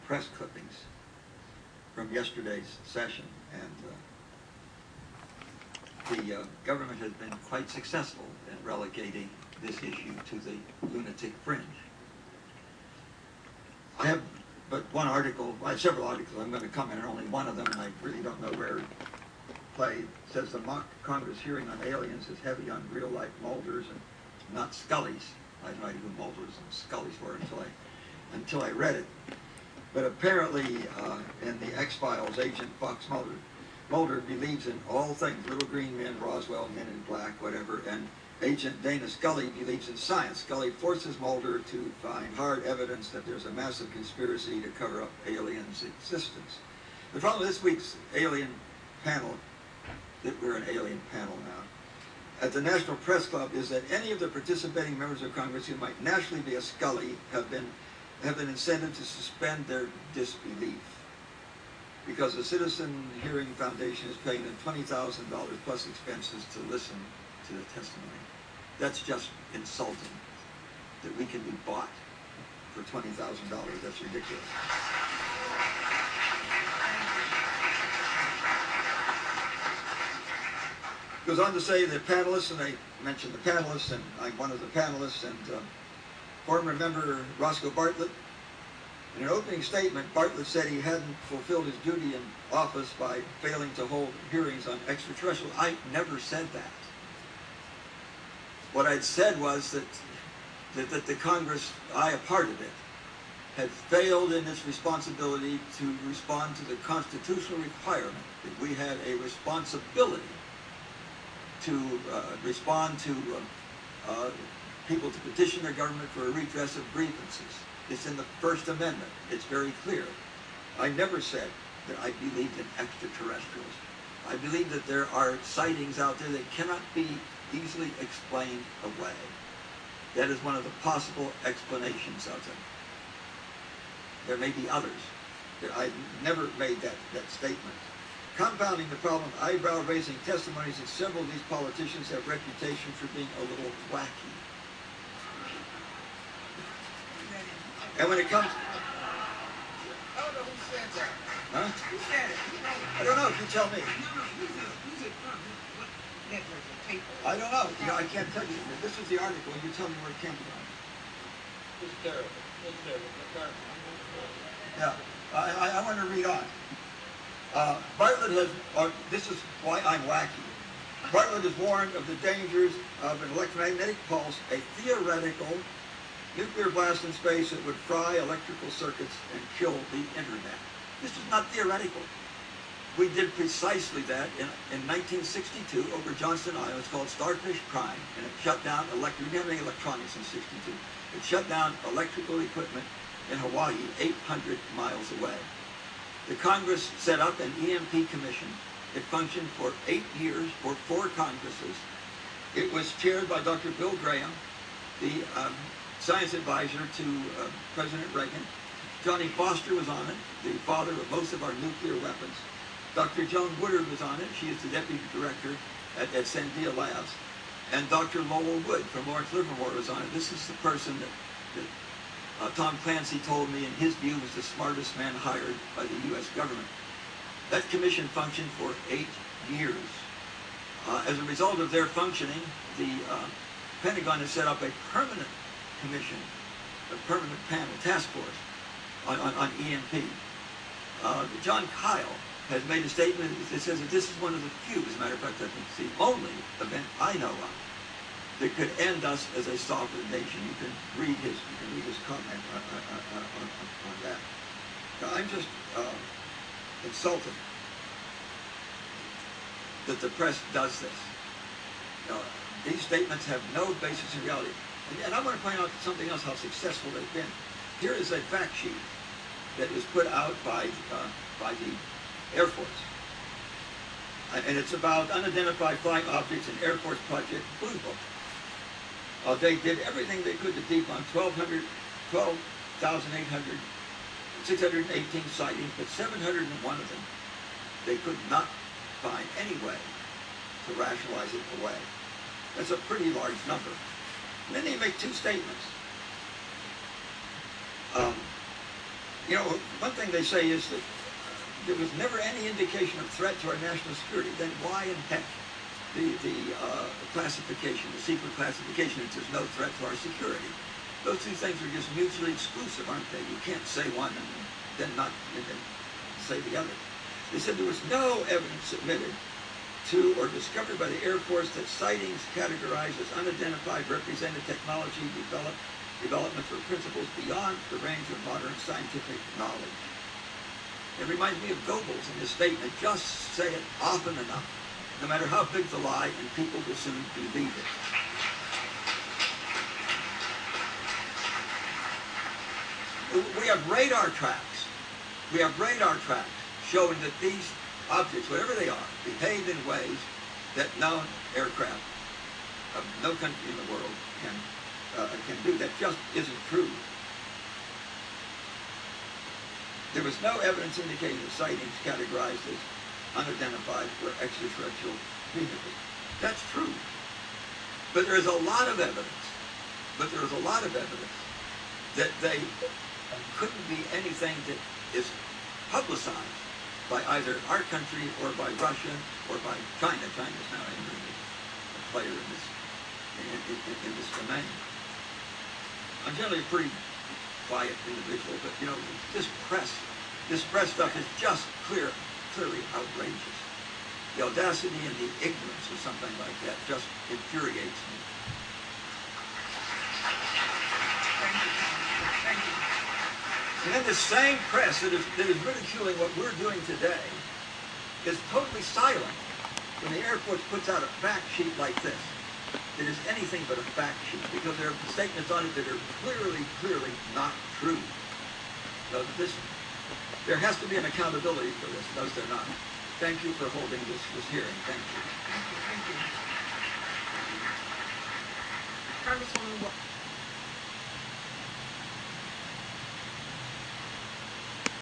press clippings from yesterday's session, and the government has been quite successful in relegating this issue to the lunatic fringe. I have but one article, I have several articles I'm going to comment on only one of them, and I really don't know where it played. It says the mock Congress hearing on aliens is heavy on real-life Mulders and not Scullys. I had no idea who Mulders and Scullys were until I read it. But apparently, in the X-Files, Agent Fox Mulder believes in all things, little green men, Roswell, men in black, whatever, and Agent Dana Scully believes in science. Scully forces Mulder to find hard evidence that there's a massive conspiracy to cover up aliens' existence. The problem with this week's alien panel, that we're an alien panel now, at the National Press Club is that any of the participating members of Congress who might naturally be a Scully have been incented to suspend their disbelief because the Citizen Hearing Foundation is paying them $20,000 plus expenses to listen to the testimony. That's just insulting that we can be bought for $20,000. That's ridiculous. Goes on to say the panelists, and they mentioned the panelists, and I'm one of the panelists, and former member Roscoe Bartlett. In an opening statement, Bartlett said he hadn't fulfilled his duty in office by failing to hold hearings on extraterrestrials. I never said that. What I'd said was that the Congress, I, a part of it, had failed in its responsibility to respond to the constitutional requirement that we had a responsibility to respond to people to petition their government for a redress of grievances. It's in the First Amendment. It's very clear. I never said that I believed in extraterrestrials. I believe that there are sightings out there that cannot be easily explained away. That is one of the possible explanations of them. There may be others. I never made that statement. Compounding the problem, eyebrow-raising testimonies that several of these politicians have reputations for being a little wacky. And when it comes... I don't know who said that. Huh? Who said it? I don't know. You tell me. No, who's it from? What network or paper? I don't know. You know, I can't tell you. This is the article. You tell me where it came from. It's terrible. It's terrible. Yeah. I want to read on. Bartlett has, this is why I'm wacky. Bartlett has warned of the dangers of an electromagnetic pulse, a theoretical nuclear blast in space that would fry electrical circuits and kill the internet. This is not theoretical. We did precisely that in 1962 over Johnston Island. It's called Starfish Prime, and it shut down we didn't have any electronics in '62. It shut down electrical equipment in Hawaii 800 miles away. The Congress set up an EMP commission. It functioned for 8 years, for 4 Congresses. It was chaired by Dr. Bill Graham, the science advisor to President Reagan. Johnny Foster was on it, the father of most of our nuclear weapons. Dr. Joan Woodard was on it. She is the deputy director at Sandia Labs. And Dr. Lowell Wood from Lawrence Livermore was on it. This is the person that Tom Clancy told me, in his view, was the smartest man hired by the U.S. government. That commission functioned for 8 years. As a result of their functioning, the Pentagon has set up a permanent commission, a permanent panel, task force on EMP. John Kyle has made a statement that says that this is one of the few, as a matter of fact, I think it's the only event I know of that could end us as a sovereign nation. You can read his comment on that. Now, I'm just insulted that the press does this. Now, these statements have no basis in reality. And I want to point out something else, how successful they've been. Here is a fact sheet that was put out by the Air Force. And it's about unidentified flying objects in Air Force Project Blue Book. They did everything they could to debunk 618 sightings, but 701 of them, they could not find any way to rationalize it away. That's a pretty large number. And then they make 2 statements. You know, one thing they say is that there was never any indication of threat to our national security. Then why in heck the classification, the secret classification, if there's no threat to our security? Those two things are just mutually exclusive, aren't they? You can't say one and then not and then say the other. They said there was no evidence submitted to or discovered by the Air Force that sightings categorized as unidentified represented technology developments or principles beyond the range of modern scientific knowledge. It reminds me of Goebbels in his statement, just say it often enough, no matter how big the lie, and people will soon believe it. We have radar tracks. We have radar tracks showing that these objects, whatever they are, behave in ways that no aircraft of no country in the world can do. That just isn't true. There was no evidence indicating the sightings categorized as unidentified or extraterrestrial vehicles. That's true. But there is a lot of evidence. That they couldn't be anything that is publicized by either our country or by Russia or by China. China is now entering a player in this domain. I'm generally a pretty quiet individual, but you know, this press stuff is just clearly outrageous. The audacity and the ignorance of something like that just infuriates me. Thank you. And then the same press that is ridiculing what we're doing today is totally silent when the Air Force puts out a fact sheet like this. It is anything but a fact sheet because there are statements on it that are clearly not true. So there has to be an accountability for this. Those they're not. Thank you for holding this hearing. Thank you. Congresswoman